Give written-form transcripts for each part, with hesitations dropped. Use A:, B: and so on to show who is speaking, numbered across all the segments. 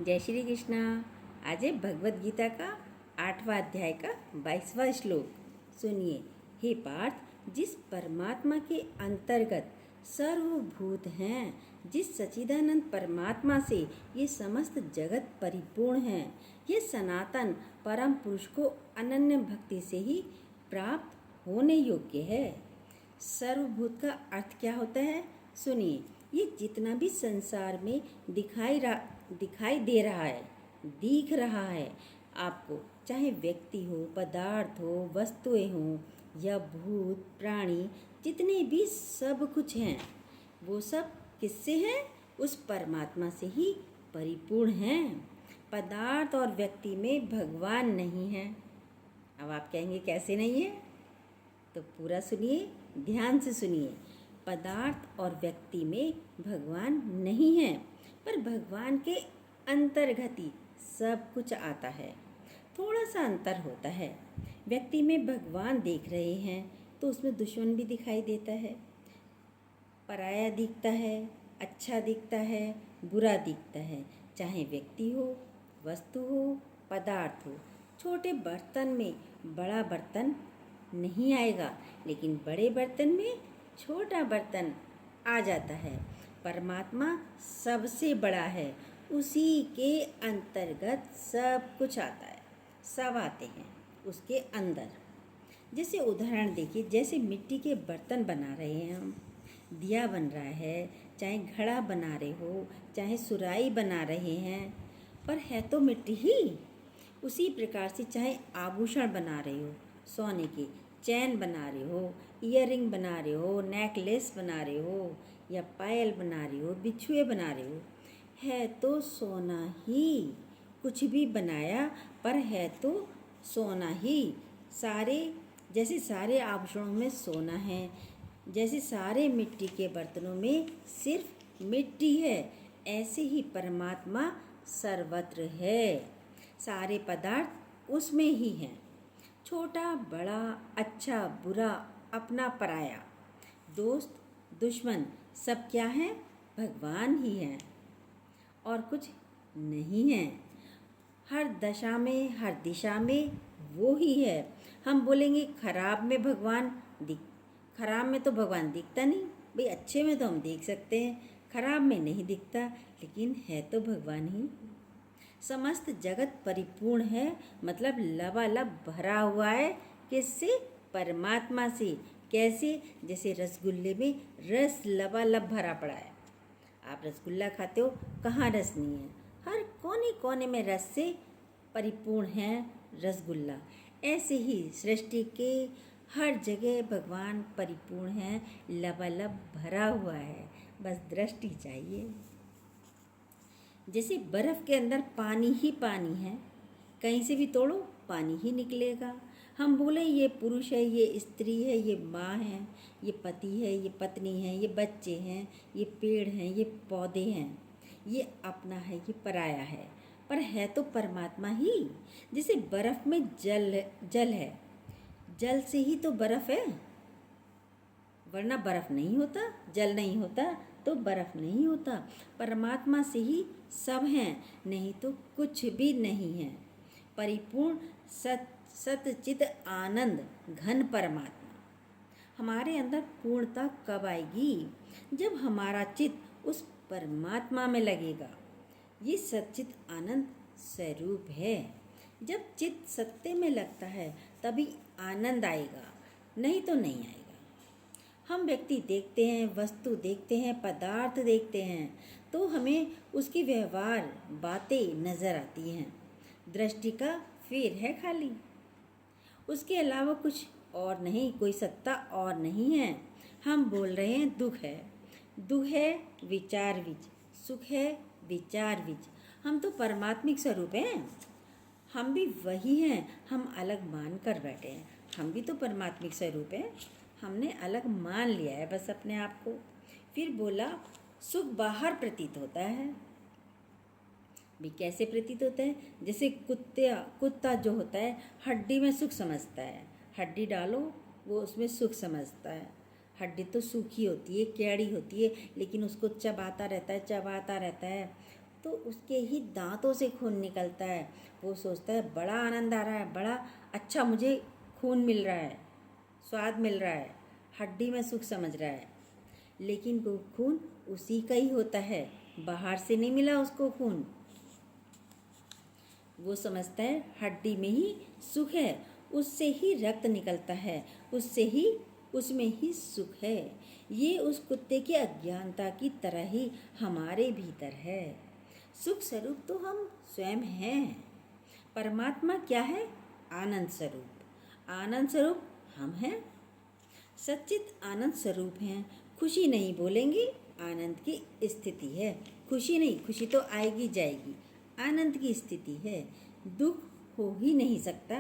A: जय श्री कृष्णा। आज है भगवत गीता का 8वां अध्याय का 22वां श्लोक। सुनिए। हे पार्थ, जिस परमात्मा के अंतर्गत सर्वभूत हैं, जिस सच्चिदानंद परमात्मा से ये समस्त जगत परिपूर्ण है, ये सनातन परम पुरुष को अनन्य भक्ति से ही प्राप्त होने योग्य है। सर्वभूत का अर्थ क्या होता है? सुनिए। ये जितना भी संसार में दिखाई दे रहा है, दिख रहा है आपको, चाहे व्यक्ति हो, पदार्थ हो, वस्तुएं हो या भूत प्राणी, जितने भी सब कुछ हैं, वो सब किससे हैं? उस परमात्मा से ही परिपूर्ण हैं। पदार्थ और व्यक्ति में भगवान नहीं है। अब आप कहेंगे कैसे नहीं है? तो पूरा सुनिए, ध्यान से सुनिए। पदार्थ और व्यक्ति में भगवान नहीं है, पर भगवान के अंतर्गत ही सब कुछ आता है। थोड़ा सा अंतर होता है। व्यक्ति में भगवान देख रहे हैं तो उसमें दुश्मन भी दिखाई देता है, पराया दिखता है, अच्छा दिखता है, बुरा दिखता है। चाहे व्यक्ति हो, वस्तु हो, पदार्थ हो। छोटे बर्तन में बड़ा बर्तन नहीं आएगा, लेकिन बड़े बर्तन में छोटा बर्तन आ जाता है। परमात्मा सबसे बड़ा है, उसी के अंतर्गत सब कुछ आता है, सब आते हैं उसके अंदर। जैसे उदाहरण देखिए, जैसे मिट्टी के बर्तन बना रहे हैं हम, दिया बन रहा है, चाहे घड़ा बना रहे हो, चाहे सुराही बना रहे हैं, पर है तो मिट्टी ही। उसी प्रकार से चाहे आभूषण बना रहे हो, सोने के चैन बना रहे हो, ईयरिंग बना रहे हो, नेकलेस बना रहे हो या पायल बना रहे हो, बिछुए बना रहे हो, है तो सोना ही। कुछ भी बनाया पर है तो सोना ही। जैसे सारे आभूषणों में सोना है, जैसे सारे मिट्टी के बर्तनों में सिर्फ मिट्टी है, ऐसे ही परमात्मा सर्वत्र है। सारे पदार्थ उसमें ही हैं। छोटा बड़ा, अच्छा बुरा, अपना पराया, दोस्त दुश्मन, सब क्या है? भगवान ही हैं और कुछ नहीं है। हर दशा में, हर दिशा में वो ही है। हम बोलेंगे खराब में खराब में तो भगवान दिखता नहीं भाई, अच्छे में तो हम देख सकते हैं, खराब में नहीं दिखता, लेकिन है तो भगवान ही। समस्त जगत परिपूर्ण है, मतलब लबालब भरा हुआ है। किससे? परमात्मा से। कैसे? जैसे रसगुल्ले में रस लबालब भरा पड़ा है। आप रसगुल्ला खाते हो, कहाँ रस नहीं है? हर कोने कोने में रस से परिपूर्ण है रसगुल्ला। ऐसे ही सृष्टि के हर जगह भगवान परिपूर्ण है, लबालब भरा हुआ है, बस दृष्टि चाहिए। जैसे बर्फ़ के अंदर पानी ही पानी है, कहीं से भी तोड़ो पानी ही निकलेगा। हम बोले ये पुरुष है, ये स्त्री है, ये माँ है, ये पति है, ये पत्नी है, ये बच्चे हैं, ये पेड़ हैं, ये पौधे हैं, ये अपना है, ये पराया है, पर है तो परमात्मा ही। जैसे बर्फ़ में जल है, जल से ही तो बर्फ़ है, वरना बर्फ़ नहीं होता। जल नहीं होता तो बर्फ़ नहीं होता। परमात्मा से ही सब हैं, नहीं तो कुछ भी नहीं है। परिपूर्ण सच्चित आनंद घन परमात्मा। हमारे अंदर पूर्णता कब आएगी? जब हमारा चित्त उस परमात्मा में लगेगा। ये सच्चित आनंद स्वरूप है। जब चित्त सत्य में लगता है तभी आनंद आएगा, नहीं तो नहीं आएगा। हम व्यक्ति देखते हैं, वस्तु देखते हैं, पदार्थ देखते हैं, तो हमें उसकी व्यवहार बातें नज़र आती हैं। दृष्टि का फेर है खाली, उसके अलावा कुछ और नहीं, कोई सत्ता और नहीं है। हम बोल रहे हैं दुख है, दुख है विचार विच, सुख है विचार विच। हम तो परमात्मिक स्वरूप हैं, हम भी वही हैं। हम अलग मान कर बैठे हैं, हम भी तो परमात्मिक स्वरूप हैं, हमने अलग मान लिया है बस अपने आप को। फिर बोला सुख बाहर प्रतीत होता है। भी कैसे प्रतीत होता है? जैसे कुत्ता जो होता है हड्डी में सुख समझता है, हड्डी डालो वो उसमें सुख समझता है। हड्डी तो सूखी होती है, कैड़ी होती है, लेकिन उसको चबाता रहता है, चबाता रहता है, तो उसके ही दांतों से खून निकलता है। वो सोचता है बड़ा आनंद आ रहा है, बड़ा अच्छा मुझे खून मिल रहा है, स्वाद मिल रहा है, हड्डी में सुख समझ रहा है। लेकिन वो खून उसी का ही होता है, बाहर से नहीं मिला उसको खून। वो समझता है हड्डी में ही सुख है, उससे ही रक्त निकलता है, उसमें ही सुख है। ये उस कुत्ते की अज्ञानता की तरह ही हमारे भीतर है। सुख स्वरूप तो हम स्वयं हैं। परमात्मा क्या है? आनंद स्वरूप। आनंद स्वरूप हम हैं। सच्चित आनंद स्वरूप हैं। खुशी नहीं बोलेंगे, आनंद की स्थिति है। खुशी नहीं, खुशी तो आएगी जाएगी, आनंद की स्थिति है। दुख हो ही नहीं सकता।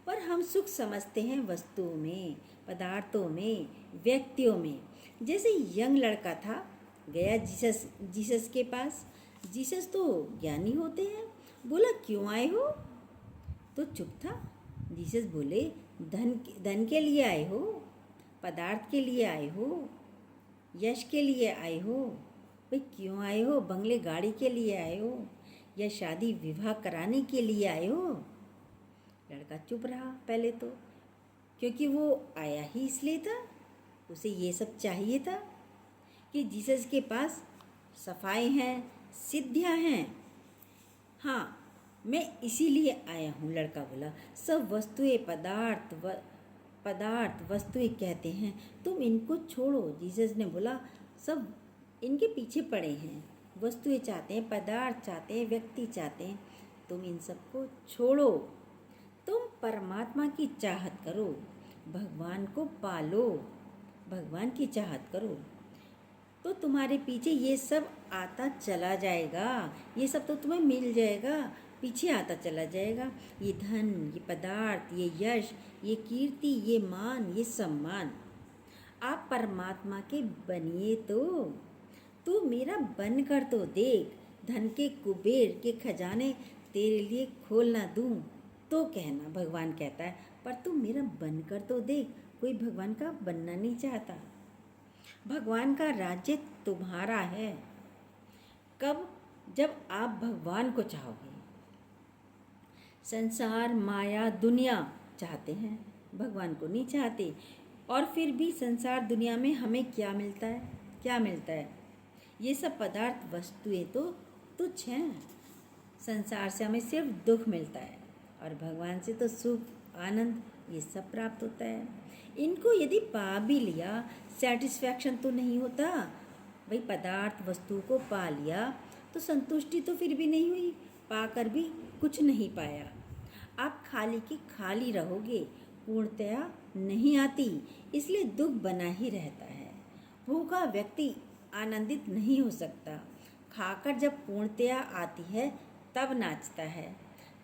A: पर हम सुख समझते हैं वस्तुओं में, पदार्थों में, व्यक्तियों में। जैसे यंग लड़का था, गया जीसस के पास। जीसस तो ज्ञानी होते हैं। बोला क्यों आए हो? तो चुप था। जीसस बोले धन के लिए आए हो, पदार्थ के लिए आए हो, यश के लिए आए हो? भाई क्यों आए हो? बंगले गाड़ी के लिए आए हो या शादी विवाह कराने के लिए आए हो? लड़का चुप रहा पहले तो, क्योंकि वो आया ही इसलिए था, उसे ये सब चाहिए था कि जीसस के पास सफाई हैं, सिद्धियां हैं। हाँ, मैं इसीलिए आया हूँ, लड़का बोला। सब वस्तुएं पदार्थ वस्तुएं कहते हैं, तुम इनको छोड़ो। जीसस ने बोला सब इनके पीछे पड़े हैं। वस्तुएं चाहते हैं, पदार्थ चाहते हैं, व्यक्ति चाहते हैं, तुम इन सबको छोड़ो। तुम परमात्मा की चाहत करो, भगवान को पालो, भगवान की चाहत करो, तो तुम्हारे पीछे ये सब आता चला जाएगा। ये सब तो तुम्हें मिल जाएगा, पीछे आता चला जाएगा। ये धन, ये पदार्थ, ये यश, ये कीर्ति, ये मान, ये सम्मान। आप परमात्मा के बनिए तो मेरा बन कर तो देख। धन के कुबेर के खजाने तेरे लिए खोल ना दूँ तो कहना, भगवान कहता है। पर तू मेरा बन कर तो देख। कोई भगवान का बनना नहीं चाहता। भगवान का राज्य तुम्हारा है। कब? जब आप भगवान को चाहोगे। संसार, माया, दुनिया चाहते हैं, भगवान को नहीं चाहते। और फिर भी संसार दुनिया में हमें क्या मिलता है? क्या मिलता है? ये सब पदार्थ वस्तुएं तो तुच्छ हैं। संसार से हमें सिर्फ दुख मिलता है, और भगवान से तो सुख, आनंद, ये सब प्राप्त होता है। इनको यदि पा भी लिया, सेटिस्फैक्शन तो नहीं होता। भाई पदार्थ वस्तु को पा लिया तो संतुष्टि तो फिर भी नहीं हुई, पाकर भी कुछ नहीं पाया। आप खाली की खाली रहोगे, पूर्णतया नहीं आती, इसलिए दुख बना ही रहता है। भूखा व्यक्ति आनंदित नहीं हो सकता। खाकर जब पूर्णतया आती है तब नाचता है।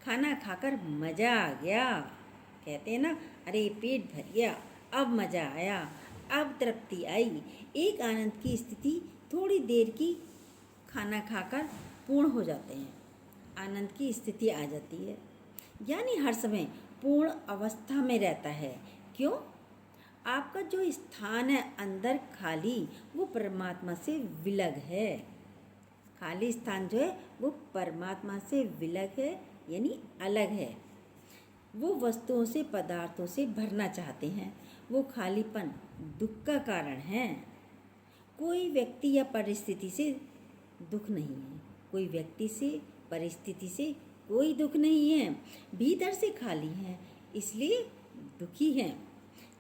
A: खाना खाकर मज़ा आ गया, कहते हैं ना, अरे पेट भर गया, अब मज़ा आया, अब तृप्ति आई। एक आनंद की स्थिति थोड़ी देर की खाना खाकर पूर्ण हो जाते हैं, आनंद की स्थिति आ जाती है। यानी हर समय पूर्ण अवस्था में रहता है। क्यों? आपका जो स्थान है अंदर खाली, वो परमात्मा से विलग है। खाली स्थान जो है वो परमात्मा से विलग है, यानी अलग है। वो वस्तुओं से, पदार्थों से भरना चाहते हैं। वो खालीपन दुख का कारण है। कोई व्यक्ति या परिस्थिति से दुख नहीं है, कोई व्यक्ति से, परिस्थिति से कोई दुख नहीं है। भीतर से खाली हैं, इसलिए दुखी हैं।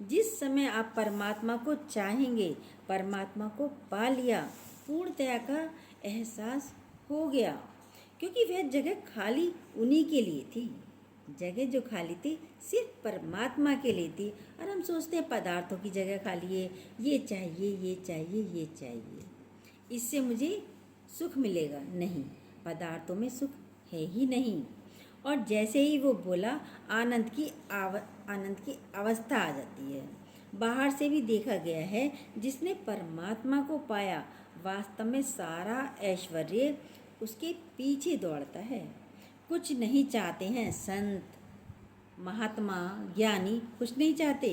A: जिस समय आप परमात्मा को चाहेंगे, परमात्मा को पा लिया, पूर्णतया का एहसास हो गया। क्योंकि वह जगह खाली उन्हीं के लिए थी। जगह जो खाली थी सिर्फ परमात्मा के लिए थी। और हम सोचते हैं पदार्थों की जगह खाली है, ये चाहिए, ये चाहिए, ये चाहिए, इससे मुझे सुख मिलेगा। नहीं, पदार्थों में सुख है ही नहीं। और जैसे ही वो बोला, आनंद की अवस्था आ जाती है। बाहर से भी देखा गया है, जिसने परमात्मा को पाया, वास्तव में सारा ऐश्वर्य उसके पीछे दौड़ता है। कुछ नहीं चाहते हैं संत, महात्मा, ज्ञानी, कुछ नहीं चाहते।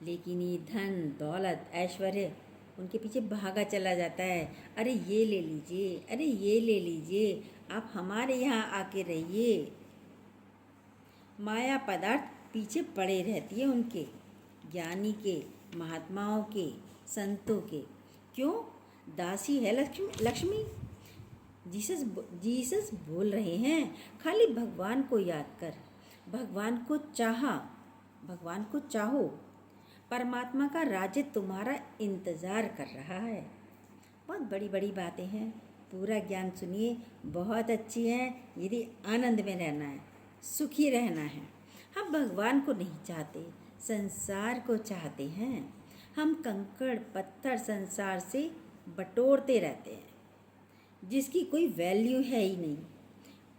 A: लेकिन ये धन, दौलत, ऐश्वर्य उनके पीछे भागा चला जाता है। अरे ये ले लीजिए, अरे ये ले लीजिए, आप हमारे यहाँ आके रहिए। माया पदार्थ पीछे पड़े रहती है उनके, ज्ञानी के, महात्माओं के, संतों के। क्यों? दासी है लक्ष्मी। जीसस बोल रहे हैं, खाली भगवान को याद कर, भगवान को चाहो, परमात्मा का राज्य तुम्हारा इंतज़ार कर रहा है। बहुत बड़ी बड़ी बातें हैं, पूरा ज्ञान सुनिए, बहुत अच्छी है। यदि आनंद में रहना है, सुखी रहना है। हम भगवान को नहीं चाहते, संसार को चाहते हैं। हम कंकड़ पत्थर संसार से बटोरते रहते हैं, जिसकी कोई वैल्यू है ही नहीं।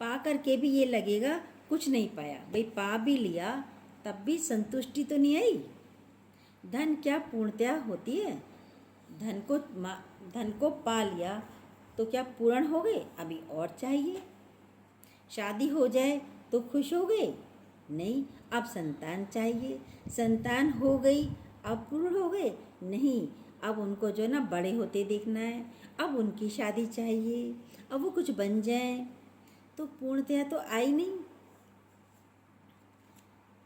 A: पा कर के भी ये लगेगा कुछ नहीं पाया। भाई पा भी लिया तब भी संतुष्टि तो नहीं आई। धन क्या पूर्णतया होती है? धन को पा लिया तो क्या पूर्ण हो गए? अभी और चाहिए। शादी हो जाए तो खुश हो गए? नहीं, अब संतान चाहिए। संतान हो गई, अब पूर्ण हो गए? नहीं, अब उनको जो ना बड़े होते देखना है, अब उनकी शादी चाहिए, अब वो कुछ बन जाए। तो पूर्णतया तो आई नहीं।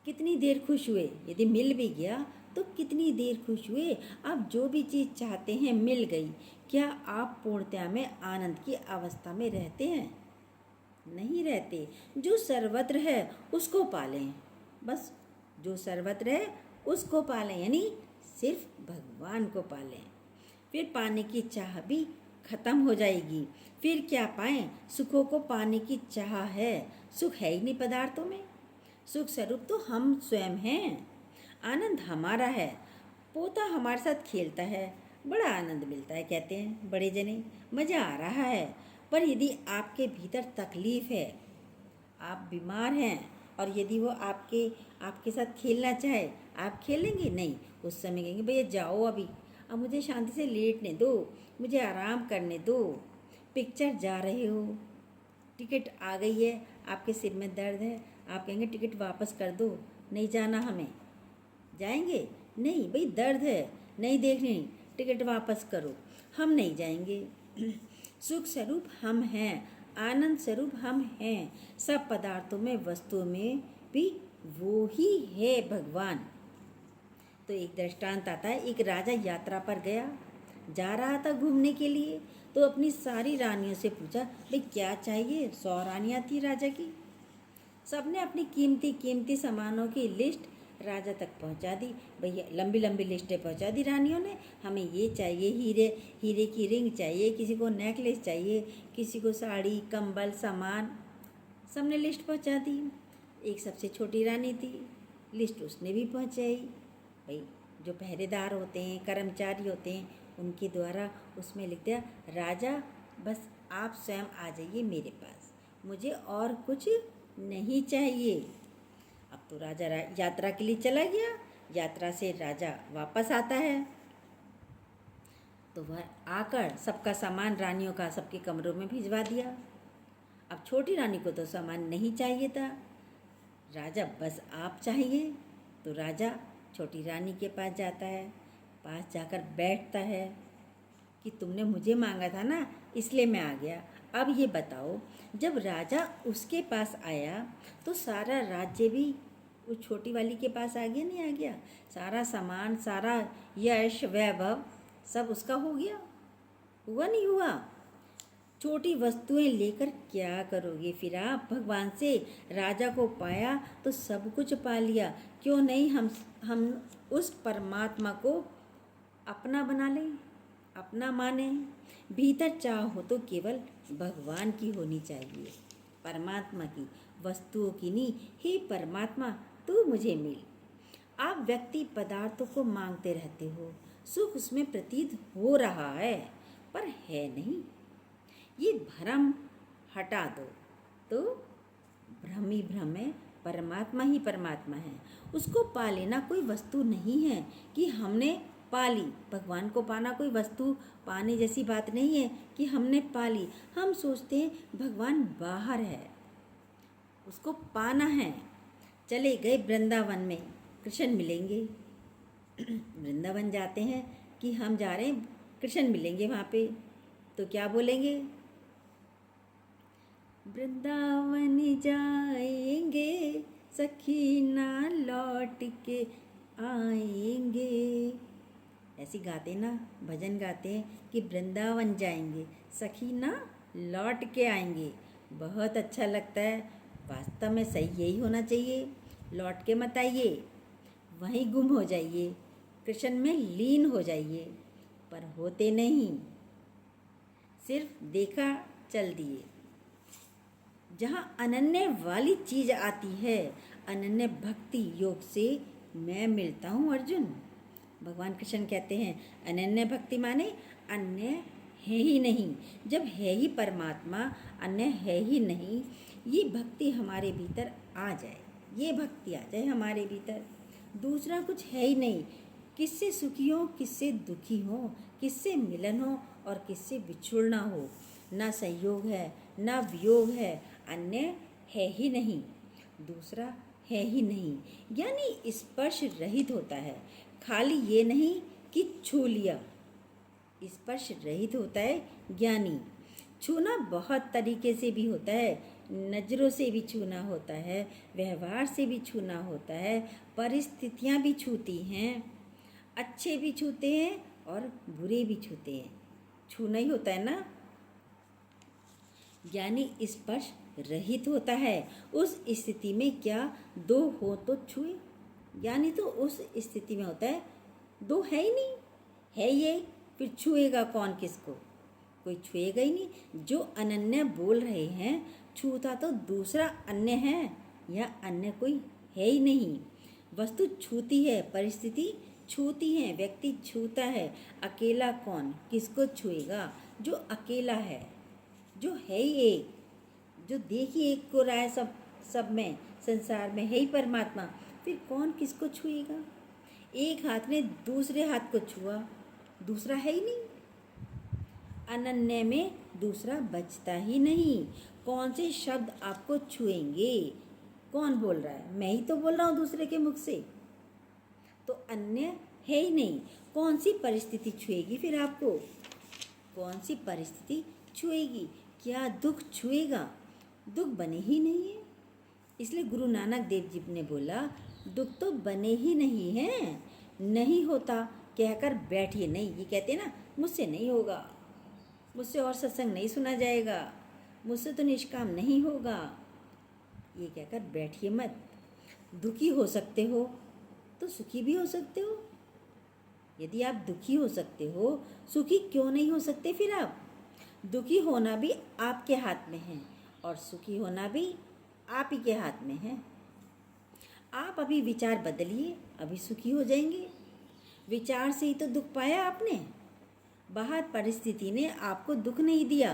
A: कितनी देर खुश हुए? यदि मिल भी गया तो कितनी देर खुश हुए? अब जो भी चीज़ चाहते हैं मिल गई, क्या आप पूर्णतया में आनंद की अवस्था में रहते हैं? नहीं रहते। जो सर्वत्र है उसको पालें, बस जो सर्वत्र है उसको पालें, यानी सिर्फ भगवान को पालें। फिर पाने की चाह भी खत्म हो जाएगी। फिर क्या पाएं? सुखों को पाने की चाह है। सुख है ही नहीं पदार्थों में। सुख स्वरूप तो हम स्वयं हैं। आनंद हमारा है। पोता हमारे साथ खेलता है, बड़ा आनंद मिलता है, कहते हैं बड़े जने, मज़ा आ रहा है। पर यदि आपके भीतर तकलीफ़ है, आप बीमार हैं, और यदि वो आपके साथ खेलना चाहे, आप खेलेंगे? नहीं। उस समय कहेंगे भैया जाओ, अभी अब मुझे शांति से लेटने दो, मुझे आराम करने दो। पिक्चर जा रहे हो, टिकट आ गई है, आपके सिर में दर्द है, आप कहेंगे टिकट वापस कर दो, नहीं जाना हमें। जाएंगे? नहीं, भाई दर्द है, नहीं देखनी, टिकट वापस करो। हम नहीं जाएंगे। सुख स्वरूप हम हैं, आनंद स्वरूप हम हैं। सब पदार्थों में, वस्तुओं में भी वो ही है भगवान। तो एक दृष्टांत आता है, एक राजा यात्रा पर गया, जा रहा था घूमने के लिए, तो अपनी सारी रानियों से पूछा, भाई क्या चाहिए? 100 रानियाँ थी राजा की। सबने अपनी कीमती कीमती सामानों की लिस्ट राजा तक पहुंचा दी। भैया लंबी लंबी लिस्टें पहुंचा दी रानियों ने, हमें ये चाहिए, हीरे की रिंग चाहिए, किसी को नेकलेस चाहिए, किसी को साड़ी, कंबल, सामान, सबने लिस्ट पहुंचा दी। एक सबसे छोटी रानी थी, लिस्ट उसने भी पहुंचाई। भाई जो पहरेदार होते हैं, कर्मचारी होते हैं, उनके द्वारा उसमें लिख दिया, राजा बस आप स्वयं आ जाइए मेरे पास, मुझे और कुछ नहीं चाहिए। अब तो राजा यात्रा के लिए चला गया। यात्रा से राजा वापस आता है तो वह आकर सबका सामान रानियों का सबके कमरों में भिजवा दिया। अब छोटी रानी को तो सामान नहीं चाहिए था, राजा बस आप चाहिए। तो राजा छोटी रानी के पास जाता है, पास जाकर बैठता है कि तुमने मुझे मांगा था ना, इसलिए मैं आ गया। अब ये बताओ, जब राजा उसके पास आया तो सारा राज्य भी उस छोटी वाली के पास आ गया? नहीं आ गया? सारा सामान, सारा यश, वैभव सब उसका हो गया? हुआ नहीं हुआ? छोटी वस्तुएं लेकर क्या करोगे फिर आप? भगवान से राजा को पाया तो सब कुछ पा लिया। क्यों नहीं हम उस परमात्मा को अपना बना लें, अपना माने? भीतर चाह हो तो केवल भगवान की होनी चाहिए, परमात्मा की, वस्तुओं की नहीं। हे परमात्मा, तू मुझे मिल। आप व्यक्ति पदार्थों को मांगते रहते हो, सुख उसमें प्रतीत हो रहा है पर है नहीं। ये भ्रम हटा दो तो भ्रम ही भ्रम है, परमात्मा ही परमात्मा है। उसको पा लेना कोई वस्तु नहीं है कि हमने पा ली। भगवान को पाना कोई वस्तु पाने जैसी बात नहीं है कि हमने पा ली। हम सोचते हैं भगवान बाहर है, उसको पाना है। चले गए वृंदावन में, कृष्ण मिलेंगे। वृंदावन जाते हैं कि हम जा रहे हैं कृष्ण मिलेंगे वहाँ पे, तो क्या बोलेंगे? वृंदावन जाएंगे सखी ना लौट के आएंगे। ऐसी गाते ना, भजन गाते हैं कि वृंदावन जाएंगे सखी ना लौट के आएंगे। बहुत अच्छा लगता है। वास्तव में सही यही होना चाहिए। लौट के मत आइए, वहीं गुम हो जाइए, कृष्ण में लीन हो जाइए, पर होते नहीं, सिर्फ देखा चल दिए। जहाँ अनन्य वाली चीज़ आती है, अनन्य भक्ति योग से मैं मिलता हूँ अर्जुन। भगवान कृष्ण कहते हैं अनन्य भक्ति माने अन्य है ही नहीं। जब है ही परमात्मा, अन्य है ही नहीं, ये भक्ति हमारे भीतर आ जाए, ये भक्ति आ जाए हमारे भीतर, दूसरा कुछ है ही नहीं। किससे सुखी हो, किससे दुखी हो, किससे मिलन हो और किससे बिछुड़ना हो, ना संयोग है ना वियोग है, अन्य है ही नहीं, दूसरा है ही नहीं। यानी स्पर्श रहित होता है। खाली ये नहीं कि छू लिया, स्पर्श रहित होता है ज्ञानी। छूना बहुत तरीके से भी होता है, नज़रों से भी छूना होता है, व्यवहार से भी छूना होता है, परिस्थितियाँ भी छूती हैं, अच्छे भी छूते हैं और बुरे भी छूते हैं। छूना ही होता है ना। ज्ञानी स्पर्श रहित होता है। उस स्थिति में क्या दो हो तो छुए, ज्ञानी तो उस स्थिति में होता है दो है ही नहीं, है ये, फिर छुएगा कौन किसको? कोई छुएगा ही नहीं। जो अनन्य बोल रहे हैं, छूता तो दूसरा अन्य है या अन्य कोई है ही नहीं। वस्तु छूती है, परिस्थिति छूती है, व्यक्ति छूता है। अकेला कौन किसको छुएगा? जो अकेला है, जो है ही एक, जो देखिए एक को रहा है सब में, संसार में है ही परमात्मा, फिर कौन किसको छुएगा? एक हाथ ने दूसरे हाथ को छुआ, दूसरा है ही नहीं। अनन्य में दूसरा बचता ही नहीं। कौन से शब्द आपको छुएंगे? कौन बोल रहा है? मैं ही तो बोल रहा हूँ दूसरे के मुख से, तो अन्य है ही नहीं। कौन सी परिस्थिति छुएगी फिर आपको? कौन सी परिस्थिति छुएगी? क्या दुख छुएगा? दुख बने ही नहीं है। इसलिए गुरु नानक देव जी ने बोला दुख तो बने ही नहीं हैं, नहीं होता कहकर बैठिए नहीं। ये कहते हैं ना, मुझसे नहीं होगा, मुझसे और सत्संग नहीं सुना जाएगा, मुझसे तो निष्काम नहीं होगा, ये कहकर बैठिए मत। दुखी हो सकते हो तो सुखी भी हो सकते हो। यदि आप दुखी हो सकते हो, सुखी क्यों नहीं हो सकते फिर आप? दुखी होना भी आपके हाथ में है और सुखी होना भी आप ही के हाथ में है। आप अभी विचार बदलिए, अभी सुखी हो जाएंगे। विचार से ही तो दुख पाया आपने। बाहर परिस्थिति ने आपको दुख नहीं दिया,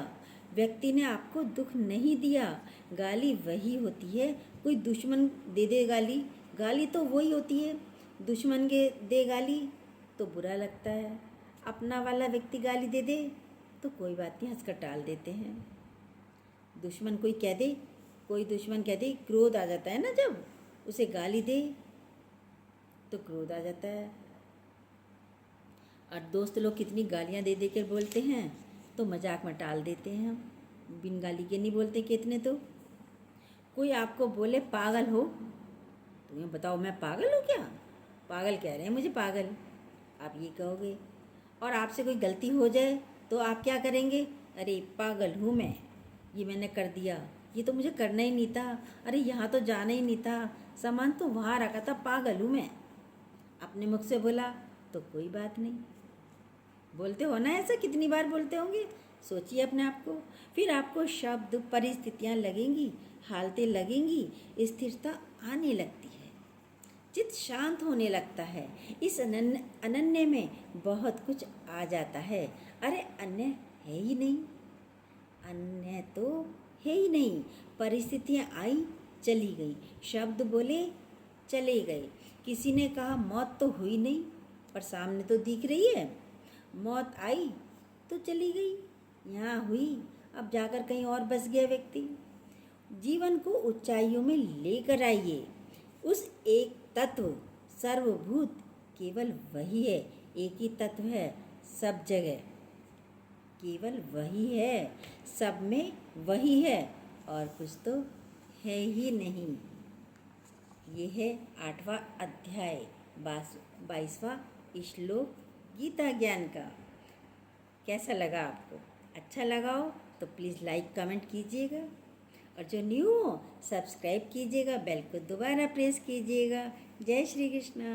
A: व्यक्ति ने आपको दुख नहीं दिया। गाली वही होती है, कोई दुश्मन दे दे गाली, गाली तो वही होती है। दुश्मन के दे गाली तो बुरा लगता है, अपना वाला व्यक्ति गाली दे दे तो कोई बात नहीं, हंसकर टाल देते हैं। दुश्मन कोई कह दे, कोई दुश्मन कह दे, क्रोध आ जाता है ना, जब उसे गाली दे तो क्रोध आ जाता है। और दोस्त लोग कितनी गालियाँ दे दे कर बोलते हैं तो मजाक में टाल देते हैं। हम बिन गाली के नहीं बोलते कितने तो। कोई आपको बोले पागल हो, तुम्हें बताओ मैं पागल हूँ क्या? पागल कह रहे हैं मुझे पागल, आप ये कहोगे। और आपसे कोई गलती हो जाए तो आप क्या करेंगे? अरे पागल हूँ मैं, ये मैंने कर दिया, ये तो मुझे करना ही नहीं था, अरे यहाँ तो जाना ही नहीं था, सामान तो वहाँ रखा था, पागल हूँ मैं। अपने मुख से बोला तो कोई बात नहीं। बोलते हो ना ऐसा, कितनी बार बोलते होंगे? सोचिए अपने आप को। फिर आपको शब्द परिस्थितियाँ लगेंगी, हालतें लगेंगी, स्थिरता आने लगती है, चित्त शांत होने लगता है। इस अनन्य में बहुत कुछ आ जाता है। अरे अन्य है ही नहीं, अन्य तो है ही नहीं। परिस्थितियाँ आई चली गई, शब्द बोले चले गए। किसी ने कहा मौत तो हुई नहीं, पर सामने तो दिख रही है। मौत आई तो चली गई, यहाँ हुई, अब जाकर कहीं और बस गया व्यक्ति। जीवन को ऊंचाइयों में लेकर आइए। उस एक तत्व सर्वभूत केवल वही है, एक ही तत्व है सब जगह। केवल वही है, सब में वही है और कुछ तो है ही नहीं। ये है 8वां अध्याय 22वां श्लोक गीता ज्ञान का। कैसा लगा आपको? अच्छा लगा हो तो प्लीज़ लाइक कमेंट कीजिएगा और जो न्यू हो सब्सक्राइब कीजिएगा, बेल को दोबारा प्रेस कीजिएगा। जय श्री कृष्णा।